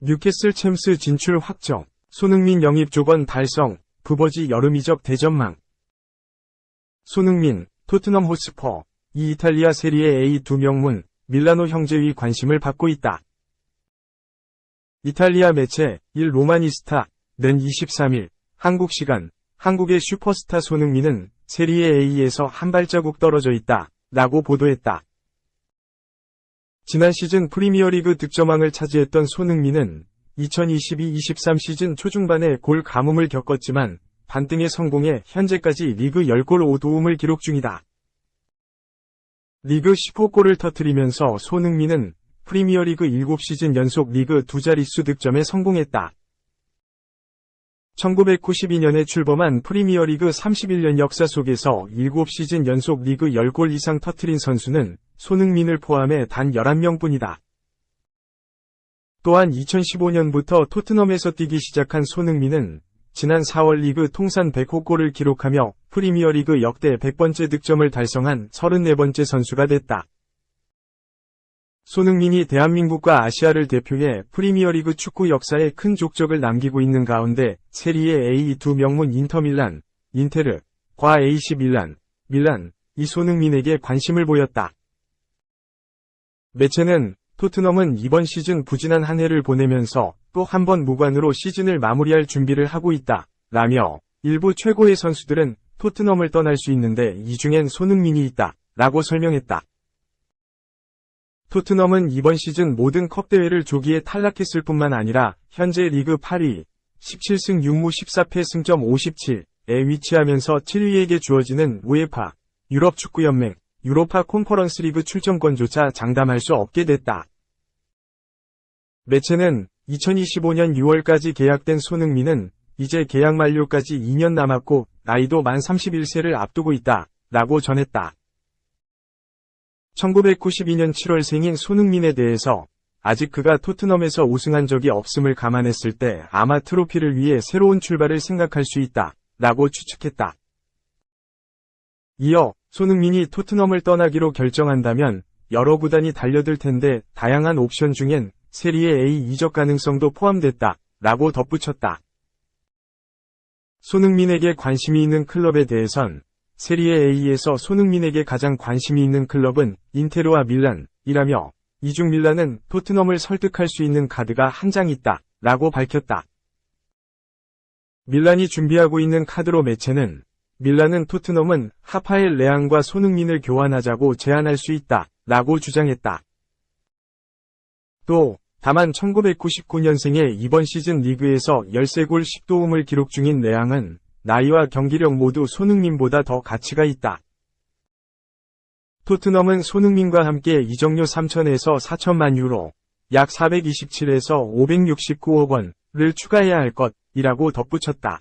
뉴캐슬 챔스 진출 확정, 손흥민 영입 조건 달성, 부버지 여름 이적 대전망. 손흥민, 토트넘 호스퍼, 이 이탈리아 세리에 A 두 명문, 밀라노 형제위 관심을 받고 있다. 이탈리아 매체, 일 로마니스타, 는 23일, 한국 시간, 한국의 슈퍼스타 손흥민은 세리에 A에서 한 발자국 떨어져 있다, 라고 보도했다. 지난 시즌 프리미어리그 득점왕을 차지했던 손흥민은 2022-23 시즌 초중반에 골 가뭄을 겪었지만 반등에 성공해 현재까지 리그 10골 5도움을 기록 중이다. 리그 15골을 터뜨리면서 손흥민은 프리미어리그 7시즌 연속 리그 두 자릿수 득점에 성공했다. 1992년에 출범한 프리미어리그 31년 역사 속에서 7시즌 연속 리그 10골 이상 터뜨린 선수는 손흥민을 포함해 단 11명뿐이다. 또한 2015년부터 토트넘에서 뛰기 시작한 손흥민은 지난 4월 리그 통산 100호 골을 기록하며 프리미어리그 역대 100번째 득점을 달성한 34번째 선수가 됐다. 손흥민이 대한민국과 아시아를 대표해 프리미어리그 축구 역사에 큰 족적을 남기고 있는 가운데 세리에 A 두 명문 인터밀란, 인테르, 과 AC 밀란이 손흥민에게 관심을 보였다. 매체는 토트넘은 이번 시즌 부진한 한 해를 보내면서 또 한 번 무관으로 시즌을 마무리할 준비를 하고 있다, 라며 일부 최고의 선수들은 토트넘을 떠날 수 있는데 이 중엔 손흥민이 있다, 라고 설명했다. 토트넘은 이번 시즌 모든 컵대회를 조기에 탈락했을 뿐만 아니라 현재 리그 8위, 17승 6무 14패 승점 57에 위치하면서 7위에게 주어지는 우에파, 유럽축구연맹, 유로파 콘퍼런스 리그 출전권조차 장담할 수 없게 됐다. 매체는 2025년 6월까지 계약된 손흥민은 이제 계약 만료까지 2년 남았고 나이도 만 31세를 앞두고 있다, 라고 전했다. 1992년 7월생인 손흥민에 대해서 아직 그가 토트넘에서 우승한 적이 없음을 감안했을 때 아마 트로피를 위해 새로운 출발을 생각할 수 있다, 라고 추측했다. 이어 손흥민이 토트넘을 떠나기로 결정한다면 여러 구단이 달려들 텐데 다양한 옵션 중엔 세리에 A 이적 가능성도 포함됐다, 라고 덧붙였다. 손흥민에게 관심이 있는 클럽에 대해선 세리에 A에서 손흥민에게 가장 관심이 있는 클럽은 인테르와 밀란이라며 이중 밀란은 토트넘을 설득할 수 있는 카드가 한 장 있다, 라고 밝혔다. 밀란이 준비하고 있는 카드로 매체는 밀란은 토트넘은 하파엘 레앙과 손흥민을 교환하자고 제안할 수 있다, 라고 주장했다. 또 다만 1999년생의 이번 시즌 리그에서 13골 10도움을 기록 중인 레앙은 나이와 경기력 모두 손흥민보다 더 가치가 있다. 토트넘은 손흥민과 함께 이적료 3천에서 4천만 유로, 약 427에서 569억 원을 추가해야 할 것이라고 덧붙였다.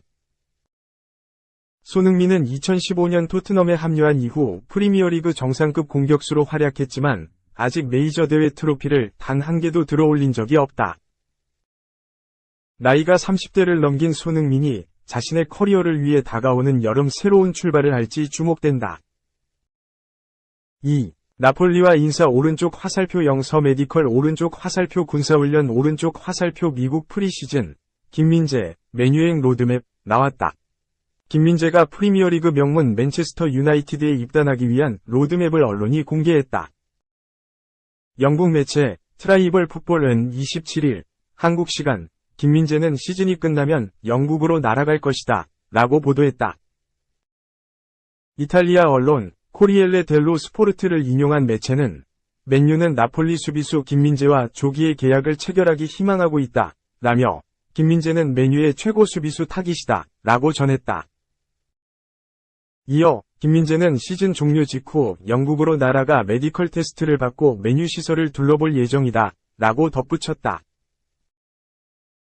손흥민은 2015년 토트넘에 합류한 이후 프리미어리그 정상급 공격수로 활약했지만 아직 메이저 대회 트로피를 단 한 개도 들어올린 적이 없다. 나이가 30대를 넘긴 손흥민이 자신의 커리어를 위해 다가오는 여름 새로운 출발을 할지 주목된다. 2. 나폴리와 인사 오른쪽 화살표 영서 메디컬 오른쪽 화살표 군사훈련 오른쪽 화살표 미국 프리시즌 김민재 맨유행 로드맵 나왔다. 김민재가 프리미어리그 명문 맨체스터 유나이티드에 입단하기 위한 로드맵을 언론이 공개했다. 영국 매체 트라이벌 풋볼은 27일 한국 시간 김민재는 시즌이 끝나면 영국으로 날아갈 것이다, 라고 보도했다. 이탈리아 언론 코리엘레 델로 스포르트를 인용한 매체는 맨유는 나폴리 수비수 김민재와 조기에 계약을 체결하기 희망하고 있다, 라며 김민재는 맨유의 최고 수비수 타깃이다, 라고 전했다. 이어 김민재는 시즌 종료 직후 영국으로 날아가 메디컬 테스트를 받고 맨유 시설을 둘러볼 예정이다, 라고 덧붙였다.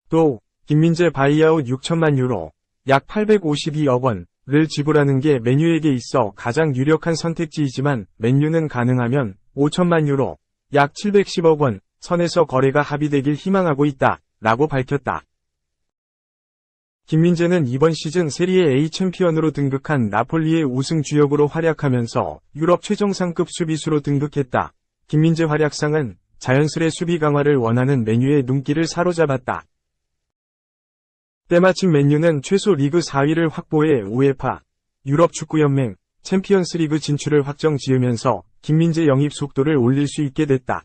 또 김민재 바이아웃 6천만 유로, 약 852억 원을 지불하는 게 맨유에게 있어 가장 유력한 선택지이지만 맨유는 가능하면 5천만 유로, 약 710억 원 선에서 거래가 합의되길 희망하고 있다, 라고 밝혔다. 김민재는 이번 시즌 세리에 A 챔피언으로 등극한 나폴리의 우승 주역으로 활약하면서 유럽 최정상급 수비수로 등극했다. 김민재 활약상은 자연스레 수비 강화를 원하는 맨유의 눈길을 사로잡았다. 때마침 맨유는 최소 리그 4위를 확보해 우에파, 유럽 축구연맹, 챔피언스리그 진출을 확정 지으면서 김민재 영입 속도를 올릴 수 있게 됐다.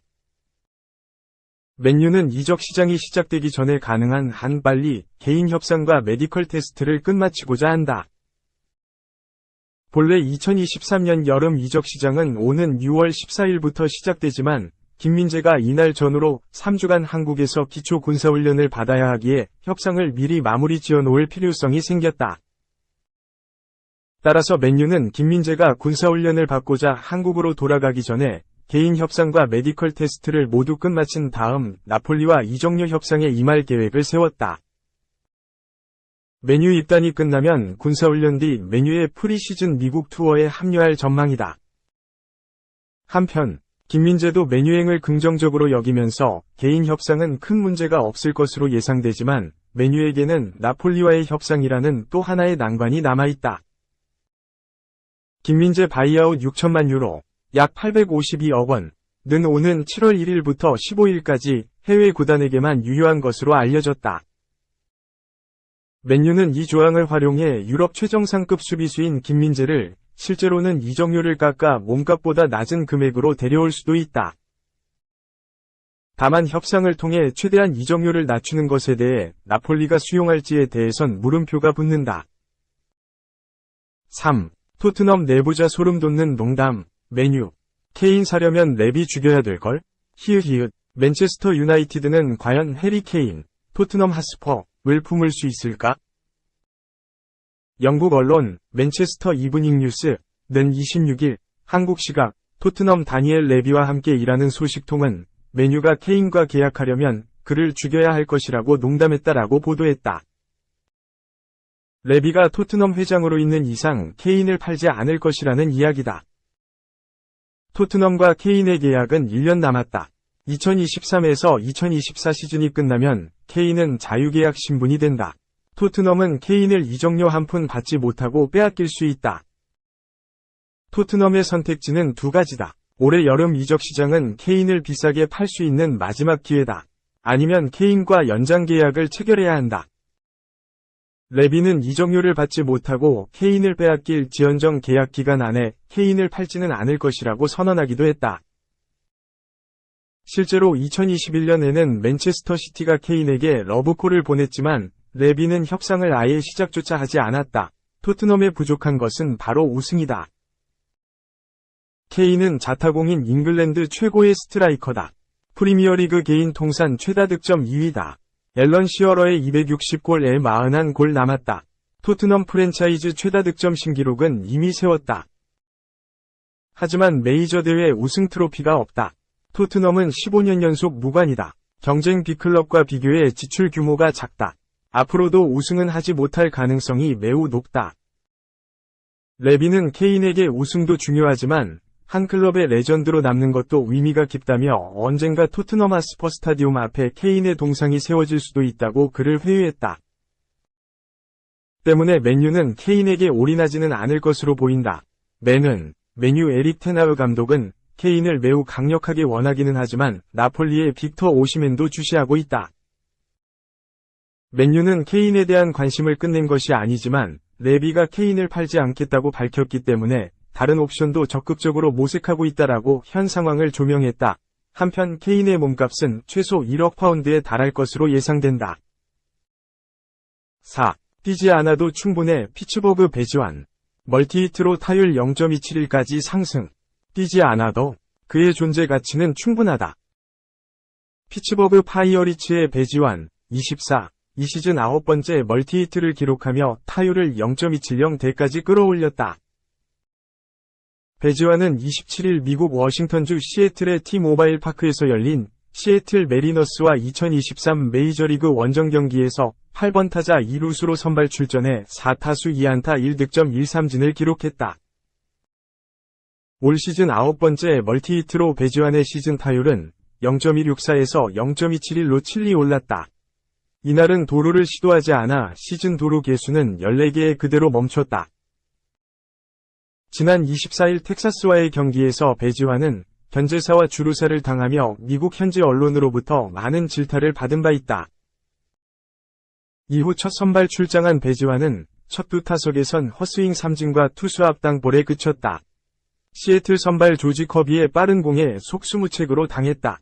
맨유는 이적 시장이 시작되기 전에 가능한 한 빨리 개인 협상과 메디컬 테스트를 끝마치고자 한다. 본래 2023년 여름 이적 시장은 오는 6월 14일부터 시작되지만 김민재가 이날 전후로 3주간 한국에서 기초 군사훈련을 받아야 하기에 협상을 미리 마무리 지어 놓을 필요성이 생겼다. 따라서 맨유는 김민재가 군사훈련을 받고자 한국으로 돌아가기 전에 개인 협상과 메디컬 테스트를 모두 끝마친 다음 나폴리와 이적료 협상에 임할 계획을 세웠다. 맨유 입단이 끝나면 군사훈련 뒤 맨유의 프리시즌 미국 투어에 합류할 전망이다. 한편 김민재도 맨유행을 긍정적으로 여기면서 개인 협상은 큰 문제가 없을 것으로 예상되지만 맨유에게는 나폴리와의 협상이라는 또 하나의 난관이 남아있다. 김민재 바이아웃 6천만 유로, 약 852억 원는 오는 7월 1일부터 15일까지 해외 구단에게만 유효한 것으로 알려졌다. 맨유는 이 조항을 활용해 유럽 최정상급 수비수인 김민재를 실제로는 이적료를 깎아 몸값보다 낮은 금액으로 데려올 수도 있다. 다만 협상을 통해 최대한 이적료를 낮추는 것에 대해 나폴리가 수용할지에 대해선 물음표가 붙는다. 3. 토트넘 내부자 소름 돋는 농담. 맨유. 케인 사려면 레비 죽여야 될걸? 히읗. 맨체스터 유나이티드는 과연 해리 케인, 토트넘 핫스퍼를 품을 수 있을까? 영국 언론 맨체스터 이브닝 뉴스는 26일 한국 시각 토트넘 다니엘 레비와 함께 일하는 소식통은 맨유가 케인과 계약하려면 그를 죽여야 할 것이라고 농담했다라고 보도했다. 레비가 토트넘 회장으로 있는 이상 케인을 팔지 않을 것이라는 이야기다. 토트넘과 케인의 계약은 1년 남았다. 2023에서 2024 시즌이 끝나면 케인은 자유계약 신분이 된다. 토트넘은 케인을 이적료 한 푼 받지 못하고 빼앗길 수 있다. 토트넘의 선택지는 두 가지다. 올해 여름 이적 시장은 케인을 비싸게 팔 수 있는 마지막 기회다. 아니면 케인과 연장 계약을 체결해야 한다. 레비는 이적료를 받지 못하고 케인을 빼앗길 지연정 계약 기간 안에 케인을 팔지는 않을 것이라고 선언하기도 했다. 실제로 2021년에는 맨체스터 시티가 케인에게 러브콜을 보냈지만 레비는 협상을 아예 시작조차 하지 않았다. 토트넘에 부족한 것은 바로 우승이다. 케인은 자타공인 잉글랜드 최고의 스트라이커다. 프리미어리그 개인 통산 최다 득점 2위다. 앨런 시어러의 260골에 41골 남았다. 토트넘 프랜차이즈 최다 득점 신기록은 이미 세웠다. 하지만 메이저 대회 우승 트로피가 없다. 토트넘은 15년 연속 무관이다. 경쟁 B클럽과 비교해 지출 규모가 작다. 앞으로도 우승은 하지 못할 가능성이 매우 높다. 레비는 케인에게 우승도 중요하지만 한 클럽의 레전드로 남는 것도 의미가 깊다며 언젠가 토트넘 핫스퍼 스타디움 앞에 케인의 동상이 세워질 수도 있다고 그를 회유했다. 때문에 맨유는 케인에게 올인하지는 않을 것으로 보인다. 맨유 에릭 테나흐 감독은 케인을 매우 강력하게 원하기는 하지만 나폴리의 빅터 오시멘도 주시하고 있다. 맨유는 케인에 대한 관심을 끝낸 것이 아니지만 레비가 케인을 팔지 않겠다고 밝혔기 때문에 다른 옵션도 적극적으로 모색하고 있다라고 현 상황을 조명했다. 한편 케인의 몸값은 최소 1억 파운드에 달할 것으로 예상된다. 4. 뛰지 않아도 충분해. 피츠버그 배지완. 멀티히트로 타율 0.271까지 상승. 뛰지 않아도 그의 존재 가치는 충분하다. 피츠버그 파이어리츠의 배지완, 24. 이 시즌 9번째 멀티히트를 기록하며 타율을 0.270대까지 끌어올렸다. 배지완은 27일 미국 워싱턴주 시애틀의 T-모바일 파크에서 열린 시애틀 메리너스와 2023 메이저리그 원정 경기에서 8번 타자 2루수로 선발 출전해 4타수 2안타 1득점 1삼진을 기록했다. 올 시즌 9번째 멀티히트로 배지완의 시즌 타율은 0.164에서 0.271로 7리 올랐다. 이날은 도루를 시도하지 않아 시즌 도루 개수는 14개에 그대로 멈췄다. 지난 24일 텍사스와의 경기에서 배지환은 견제사와 주루사를 당하며 미국 현지 언론으로부터 많은 질타를 받은 바 있다. 이후 첫 선발 출장한 배지환은 첫 두 타석에선 헛스윙 삼진과 투수 앞당 볼에 그쳤다. 시애틀 선발 조지 커비의 빠른 공에 속수무책으로 당했다.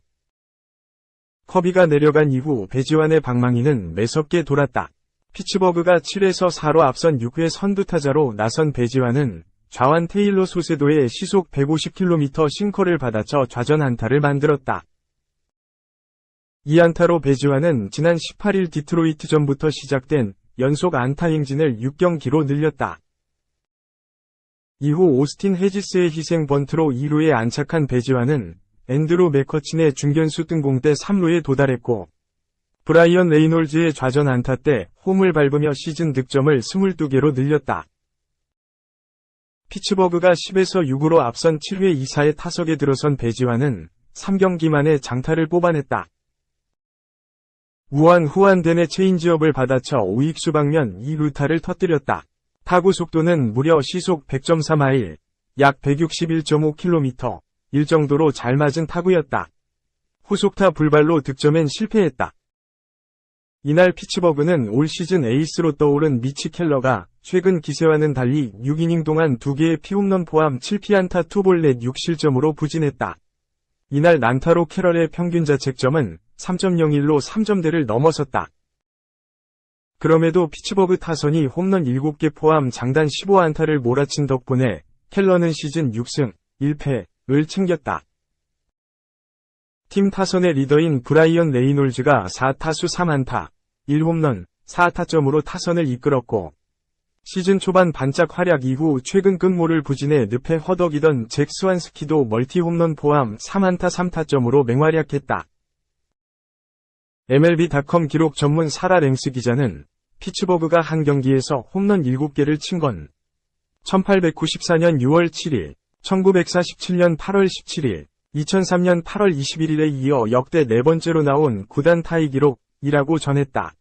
커비가 내려간 이후 배지환의 방망이는 매섭게 돌았다. 피츠버그가 7에서 4로 앞선 6회 선두타자로 나선 배지환은 좌완 테일러 소세도의 시속 150km 싱커를 받아쳐 좌전 안타를 만들었다. 이 안타로 배지환은 지난 18일 디트로이트전부터 시작된 연속 안타 행진을 6경기로 늘렸다. 이후 오스틴 헤지스의 희생 번트로 2루에 안착한 배지환은 앤드루 맥커친의 중견수 뜬공 때 3루에 도달했고 브라이언 레이놀즈의 좌전 안타 때 홈을 밟으며 시즌 득점을 22개로 늘렸다. 피츠버그가 10에서 6으로 앞선 7회 2사의 타석에 들어선 배지환은 3경기 만에 장타를 뽑아냈다. 우한 후안덴의 체인지업을 받아쳐 우익수 방면 2루타를 터뜨렸다. 타구 속도는 무려 시속 100.3마일, 약 161.5km, 일 정도로 잘 맞은 타구였다. 후속타 불발로 득점엔 실패했다. 이날 피츠버그는 올 시즌 에이스로 떠오른 미치 켈러가 최근 기세와는 달리 6이닝 동안 2개의 피홈런 포함 7피안타 2볼 넷 6실점으로 부진했다. 이날 난타로 캐럴의 평균 자책점은 3.01로 3점대를 넘어섰다. 그럼에도 피츠버그 타선이 홈런 7개 포함 장단 15안타를 몰아친 덕분에 켈러는 시즌 6승 1패를 챙겼다. 팀 타선의 리더인 브라이언 레이놀즈가 4타수 3안타, 1홈런, 4타점으로 타선을 이끌었고 시즌 초반 반짝 활약 이후 최근 끝모를 부진해 늪에 허덕이던 잭 스완스키도 멀티홈런 포함 3안타 3타점으로 맹활약했다. MLB.com 기록 전문 사라 랭스 기자는 피츠버그가 한 경기에서 홈런 7개를 친 건 1894년 6월 7일, 1947년 8월 17일, 2003년 8월 21일에 이어 역대 네 번째로 나온 구단 타이 기록이라고 전했다.